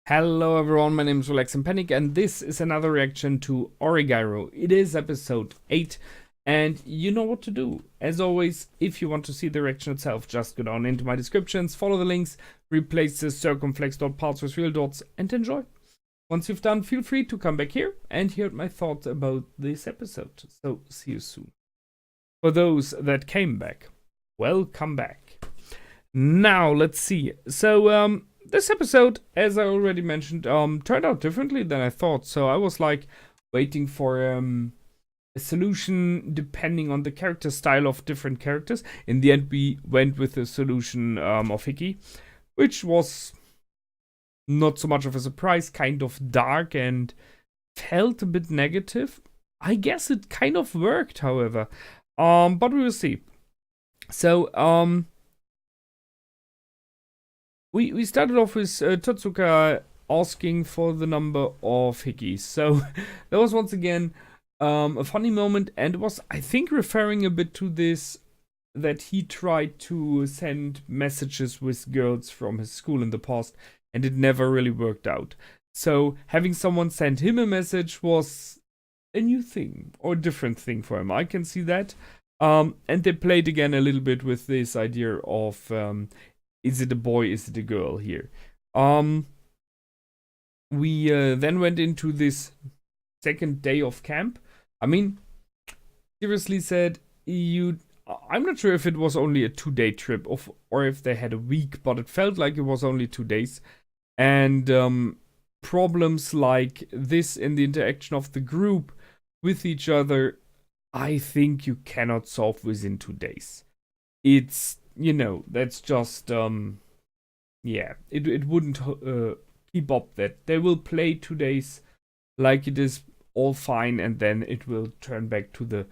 Hello everyone, my name is Relax and Panic, and this is another reaction to Oregairu. It is episode 8, and you know what to do. As always, if you want to see the reaction itself, just go down into my descriptions, follow the links, replace the circumflex dot parts with real dots, and enjoy. Once you've done, feel free to come back here and hear my thoughts about this episode. So, see you soon. For those that came back, welcome back. Now, let's see. So, this episode, as I already mentioned, turned out differently than I thought. So I was like waiting for a solution depending on the character style of different characters. In the end, we went with the solution of Hickey, which was not so much of a surprise, kind of dark and felt a bit negative. I guess it kind of worked, however. But we will see. So, We started off with Totsuka asking for the number of Hickeys. So that was once again a funny moment, and it was, I think, referring a bit to this that he tried to send messages with girls from his school in the past, and it never really worked out. So having someone send him a message was a new thing or a different thing for him. I can see that. And they played again a little bit with this idea of is it a boy, is it a girl here? We then went into this second day of camp. I mean, seriously said, I'm not sure if it was only a 2-day trip or if they had a week, but it felt like it was only 2 days. And problems like this in the interaction of the group with each other, I think you cannot solve within 2 days. It's, that's just, yeah, it wouldn't keep up that. They will play 2 days like it is all fine, and then it will turn back to the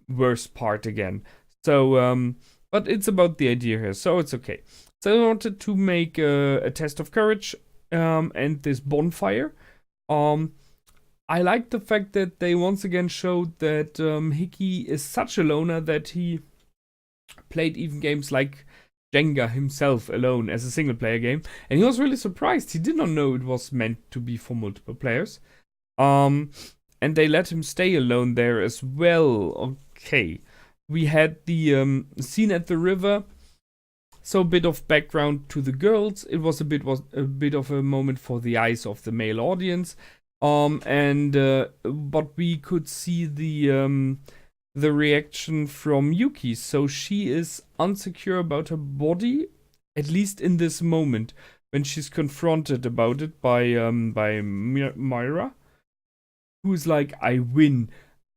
worst part again. So, but it's about the idea here, so it's okay. So I wanted to make a test of courage and this bonfire. I like the fact that they once again showed that Hickey is such a loner that he played even games like Jenga himself alone as a single player game, and he was really surprised. He did not know it was meant to be for multiple players. And they let him stay alone there as well. Okay. We had the scene at the river. So a bit of background to the girls. It was a bit of a moment for the eyes of the male audience. But we could see the reaction from Yuki. So she is insecure about her body, at least in this moment, when she's confronted about it by Myra, who's like, I win.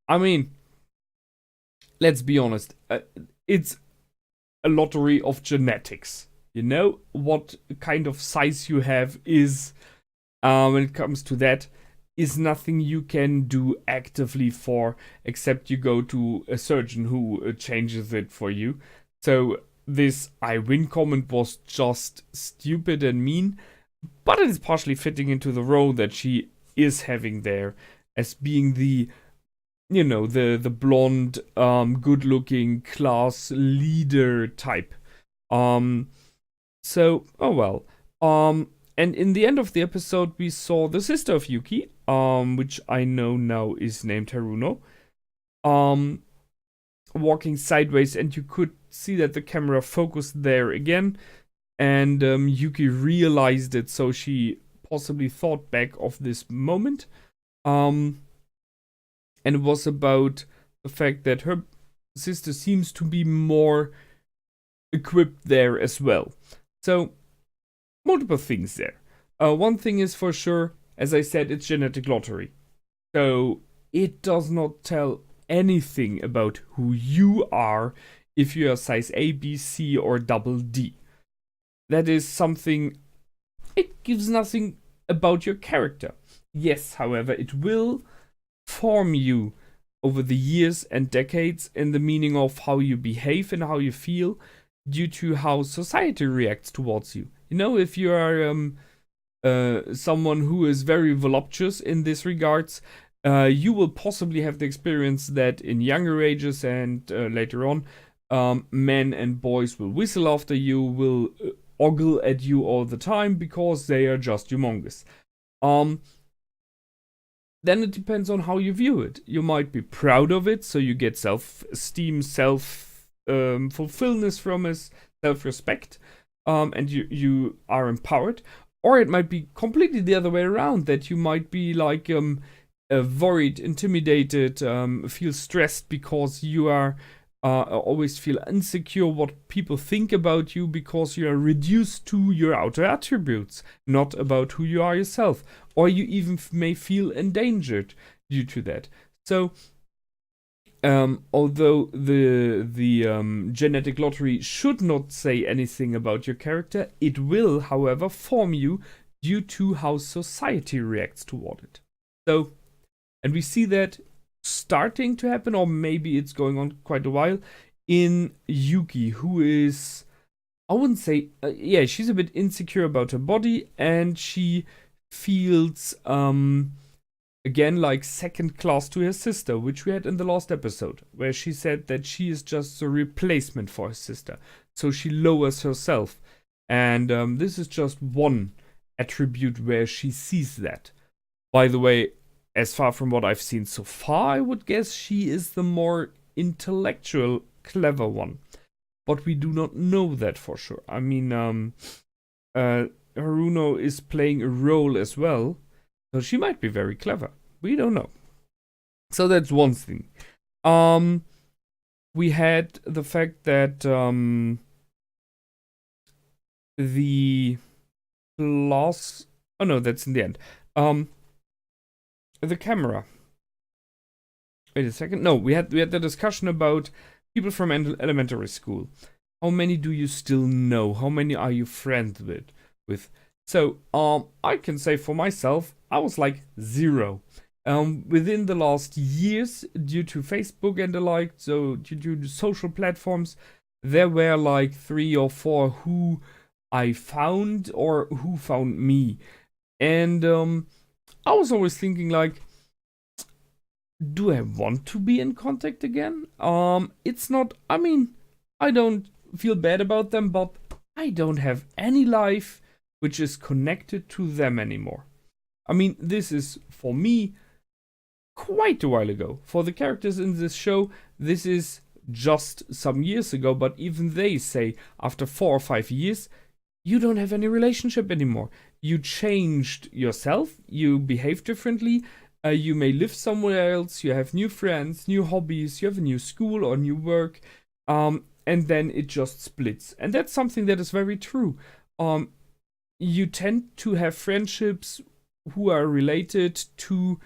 I mean, let's be honest, it's a lottery of genetics. You know, what kind of size you have is, when it comes to that, is nothing you can do actively for, except you go to a surgeon who changes it for you. So this I win comment was just stupid and mean, but it is partially fitting into the role that she is having there as being the, the blonde, good-looking class leader type. So, oh well. And in the end of the episode, we saw the sister of Yuki, which I know now is named Haruno, walking sideways, and you could see that the camera focused there again, and Yuki realized it, so she possibly thought back of this moment, and it was about the fact that her sister seems to be more equipped there as well. So, multiple things there. One thing is for sure, as I said, it's genetic lottery. So it does not tell anything about who you are if you are size A, B, C, or double D. That is something, it gives nothing about your character. Yes, however, it will form you over the years and decades in the meaning of how you behave and how you feel due to how society reacts towards you. You know, if you are someone who is very voluptuous in this regards, you will possibly have the experience that in younger ages and later on, men and boys will whistle after you, will ogle at you all the time because they are just humongous. Then it depends on how you view it. You might be proud of it, so you get self-esteem, fulfillment from it, self-respect, and you are empowered. Or it might be completely the other way around, that you might be like worried, intimidated, feel stressed because you are always feel insecure what people think about you because you are reduced to your outer attributes, not about who you are yourself. Or you even may feel endangered due to that. So, although the genetic lottery should not say anything about your character, it will, however, form you due to how society reacts toward it. So, and we see that starting to happen, or maybe it's going on quite a while, in Yuki, who is, I wouldn't say, yeah, she's a bit insecure about her body, and she feels again like second class to her sister, which we had in the last episode, where she said that she is just a replacement for her sister, so she lowers herself. And this is just one attribute where she sees that. By the way, as far from what I've seen so far, I would guess she is the more intellectual, clever one, but we do not know that for sure. I mean, Haruno is playing a role as well, so she might be very clever. We don't know. So that's one thing. We had the fact that the class. Oh no, that's in the end. The camera. Wait a second. No, we had the discussion about people from elementary school. How many do you still know? How many are you friends with? So, I can say for myself, I was like 0. Within the last years, due to Facebook and the like, so due to social platforms, there were like 3 or 4 who I found or who found me. And I was always thinking like, do I want to be in contact again? It's not, I mean, I don't feel bad about them, but I don't have any life which is connected to them anymore. I mean, this is, for me, quite a while ago. For the characters in this show, this is just some years ago, but even they say, after 4 or 5 years, you don't have any relationship anymore. You changed yourself, you behave differently, you may live somewhere else, you have new friends, new hobbies, you have a new school or new work, and then it just splits. And that's something that is very true. You tend to have friendships who are related to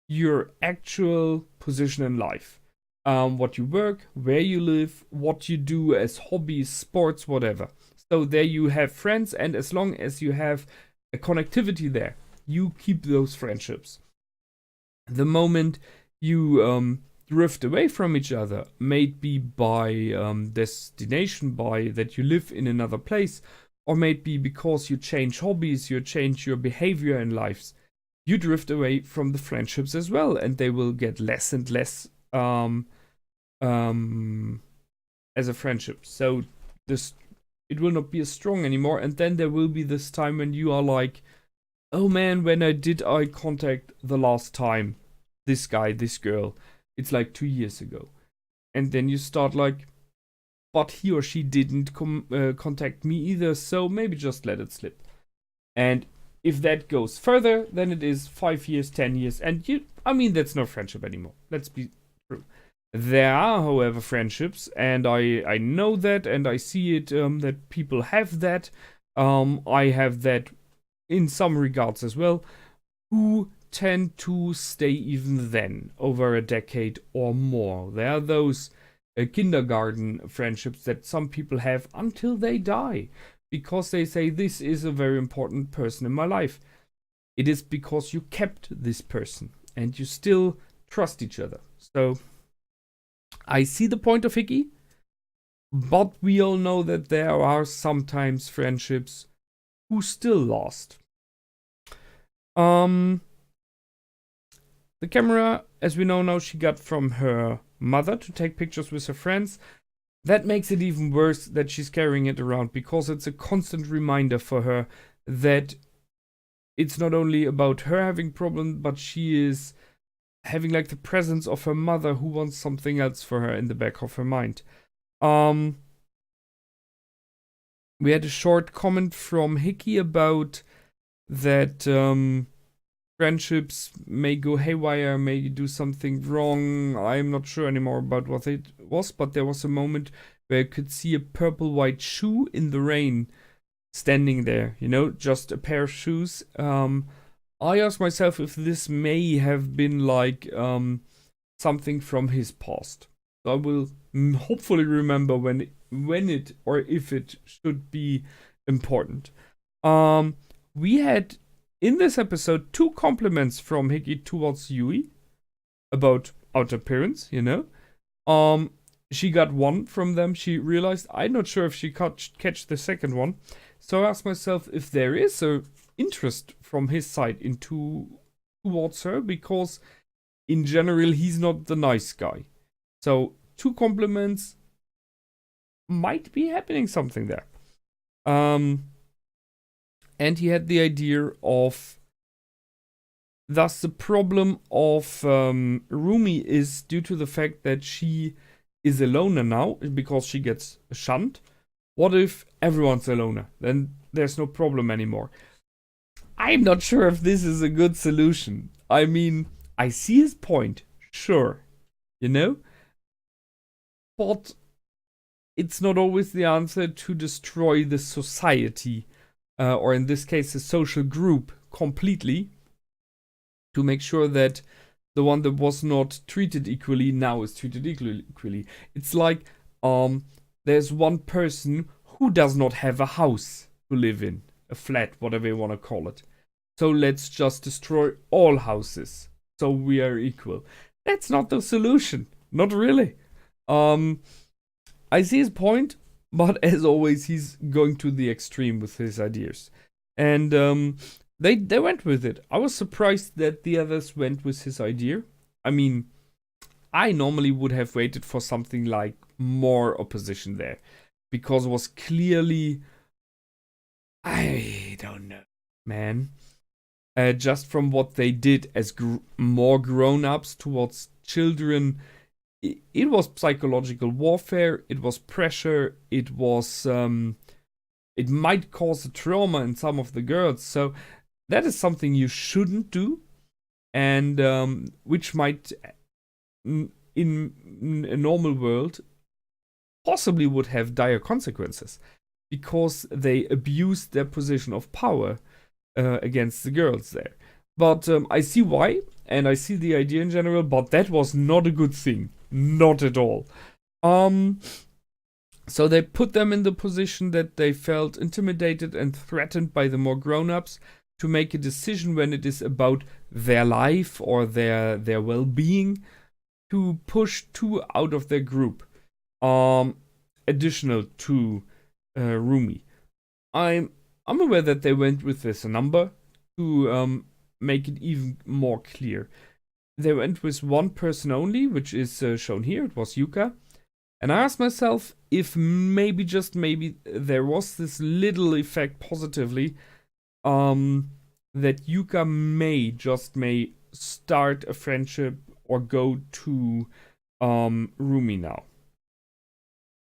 your actual position in life. What you work, where you live, what you do as hobbies, sports, whatever. So there you have friends, and as long as you have a connectivity there, you keep those friendships. The moment you drift away from each other, maybe by destination, by that you live in another place, or maybe because you change hobbies, you change your behavior in lives, you drift away from the friendships as well, and they will get less and less as a friendship. So it will not be as strong anymore, and then there will be this time when you are like, oh man, when did I contact the last time this guy, this girl? It's like 2 years ago. And then you start like, but he or she didn't contact me either, so maybe just let it slip. And if that goes further, then it is 5 years, 10 years, and I mean, that's no friendship anymore. Let's be true. There are, however, friendships, and I know that, and I see it, that people have that. I have that in some regards as well, who tend to stay even then, over a decade or more. There are those kindergarten friendships that some people have until they die, because they say, this is a very important person in my life. It is because you kept this person, and you still trust each other. So, I see the point of Hickey, but we all know that there are sometimes friendships who still last. The camera, as we know now, she got from her mother to take pictures with her friends. that makes it even worse that she's carrying it around, because it's a constant reminder for her that it's not only about her having problems, but she is having like the presence of her mother who wants something else for her in the back of her mind. We had a short comment from Hickey about that friendships may go haywire, may do something wrong. I'm not sure anymore about what it was, but there was a moment where I could see a purple-white shoe in the rain standing there, just a pair of shoes. I asked myself if this may have been like something from his past. So I will hopefully remember when it or if it should be important. We had in this episode 2 compliments from Hickey towards Yui about outer appearance, She got one from them. She realized I'm not sure if she catch the second one. So I asked myself if there is a interest from his side towards her, because in general he's not the nice guy. So 2 compliments, might be happening something there. And he had the idea of, thus the problem of Rumi is due to the fact that she is a loner now because she gets shunned. What if everyone's a loner? Then there's no problem anymore. I'm not sure if this is a good solution. I mean, I see his point, sure, but it's not always the answer to destroy the society, or in this case, the social group completely, to make sure that the one that was not treated equally now is treated equally. It's like there's one person who does not have a house to live in, a flat, whatever you want to call it. So let's just destroy all houses so we are equal. That's not the solution. Not really. I see his point, but as always, he's going to the extreme with his ideas. And they went with it. I was surprised that the others went with his idea. I mean, I normally would have waited for something like more opposition there, because it was clearly, I don't know, man. Just from what they did as more grown-ups towards children, it was psychological warfare, it was pressure, it was, it might cause a trauma in some of the girls, so that is something you shouldn't do, and which might, in a normal world, possibly would have dire consequences, because they abused their position of power against the girls there. But I see why, and I see the idea in general, but that was not a good thing. Not at all. So they put them in the position that they felt intimidated and threatened by the more grown-ups to make a decision when it is about their life or their well-being, to push 2 out of their group, additional to Rumi. I'm aware that they went with this number to make it even more clear. They went with one person only, which is shown here. It was Yuka. And I asked myself if maybe, just maybe, there was this little effect positively, that Yuka may start a friendship or go to Rumi now.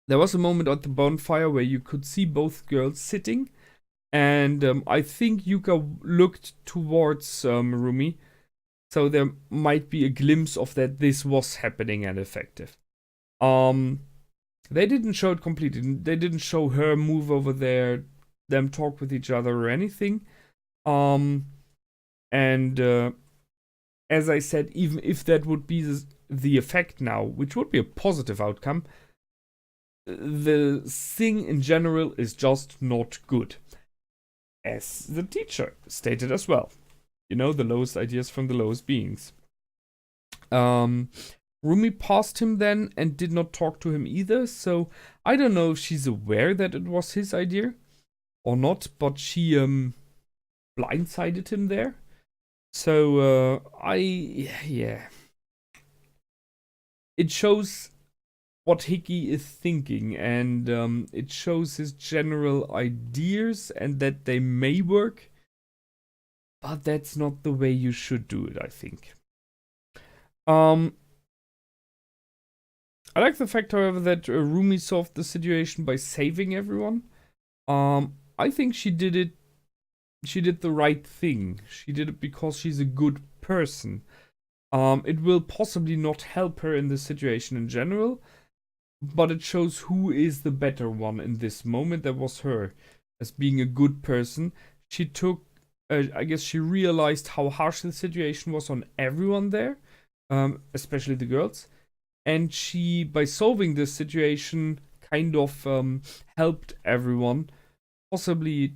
There was a moment at the bonfire where you could see both girls sitting, and I think Yuka looked towards Rumi, so there might be a glimpse of that this was happening and effective. They didn't show it completely. They didn't show her move over there, them talk with each other or anything. And as I said, even if that would be the effect now, which would be a positive outcome, the thing in general is just not good. As the teacher stated as well. The lowest ideas from the lowest beings. Rumi passed him then and did not talk to him either, so I don't know if she's aware that it was his idea or not, but she blindsided him there. So, it shows what Hickey is thinking, and it shows his general ideas and that they may work, but that's not the way you should do it, I think. I like the fact, however, that Rumi solved the situation by saving everyone. I think she did it. She did the right thing. She did it because she's a good person. It will possibly not help her in the situation in general, but it shows who is the better one in this moment. That was her, as being a good person. She took, I guess she realized how harsh the situation was on everyone there, especially the girls. And she, by solving this situation, kind of helped everyone. Possibly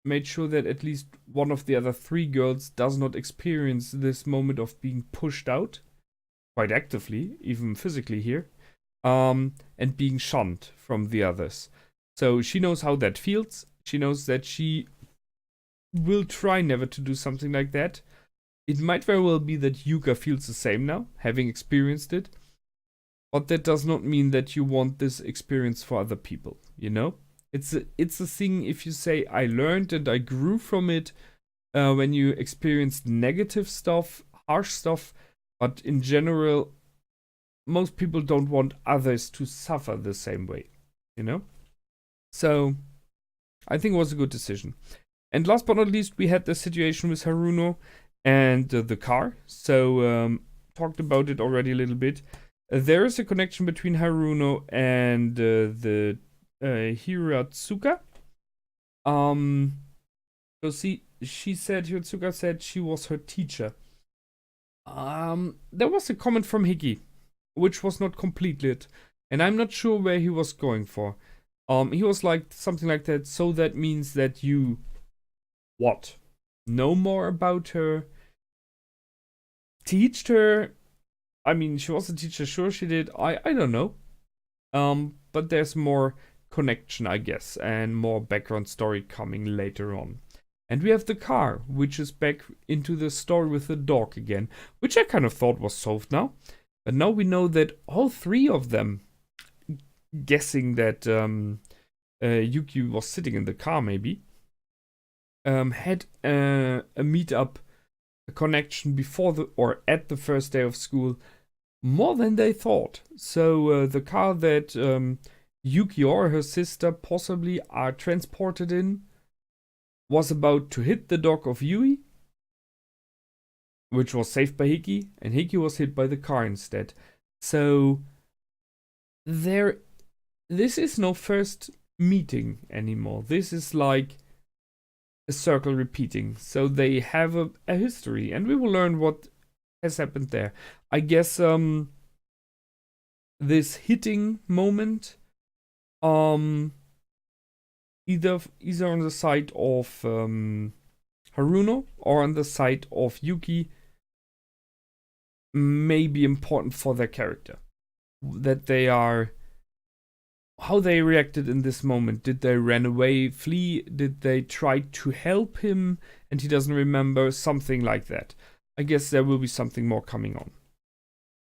made sure that at least one of the other 3 girls does not experience this moment of being pushed out, quite actively, even physically here, and being shunned from the others. So she knows how that feels. She knows that she will try never to do something like that. It might very well be that Yuka feels the same now, having experienced it. But that does not mean that you want this experience for other people, you know? It's a thing if you say, I learned and I grew from it, when you experienced negative stuff, harsh stuff, but in general, most people don't want others to suffer the same way, you know? So, I think it was a good decision. And last but not least, we had the situation with Haruno and the car. So, talked about it already a little bit. There is a connection between Haruno and the Hiratsuka. So Hiratsuka said she was her teacher. There was a comment from Hiki, which was not completed, and I'm not sure where he was going for. He was like something like that. So that means that you, what? Know more about her? Teached her? I mean, she was a teacher, sure she did. I don't know. But there's more connection, I guess, and more background story coming later on. And we have the car, which is back into the story with the dog again, which I kind of thought was solved now. But now we know that all 3 of them, guessing that Yuki was sitting in the car maybe, had a meetup, a connection before or at the first day of school, more than they thought. So the car that Yuki or her sister possibly are transported in was about to hit the dog of Yui, which was saved by Hiki, and Hiki was hit by the car instead. So this is no first meeting anymore. This is like a circle repeating. So they have a history, and we will learn what has happened there. I guess this hitting moment, either on the side of Haruno or on the side of Yuki, may be important for their character. That they are, how they reacted in this moment. Did they run away, flee? Did they try to help him and he doesn't remember? Something like that. I guess there will be something more coming on.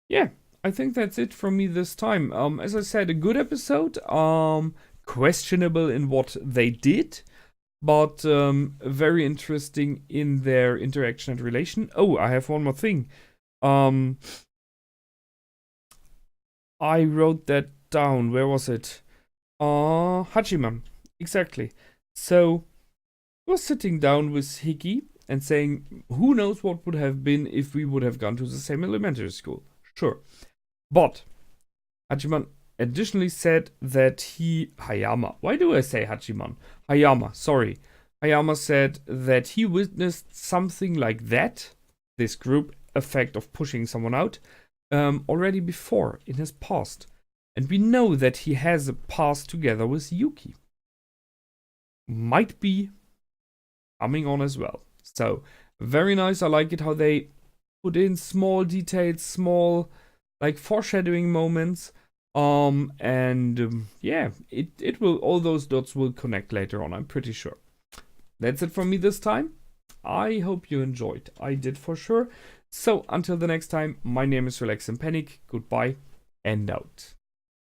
Yeah, I think that's it from me this time. As I said, a good episode. Questionable in what they did, but very interesting in their interaction and relation. Oh, I have one more thing. I wrote that down. Where was it? Hachiman. Exactly. So, he was sitting down with Hiki and saying, who knows what would have been if we would have gone to the same elementary school. Sure. But Hachiman additionally said that Hayama. Why do I say Hachiman? Hayama, sorry. Hayama said that he witnessed something like that, this group effect of pushing someone out, already before in his past. And we know that he has a past together with Yuki. Might be coming on as well. So, very nice. I like it how they put in small details, small like foreshadowing moments. Yeah, it will, all those dots will connect later on, I'm pretty sure. That's it from me this time. I hope you enjoyed. I did for sure. So until the next time, my name is Relax and Panic. Goodbye and out.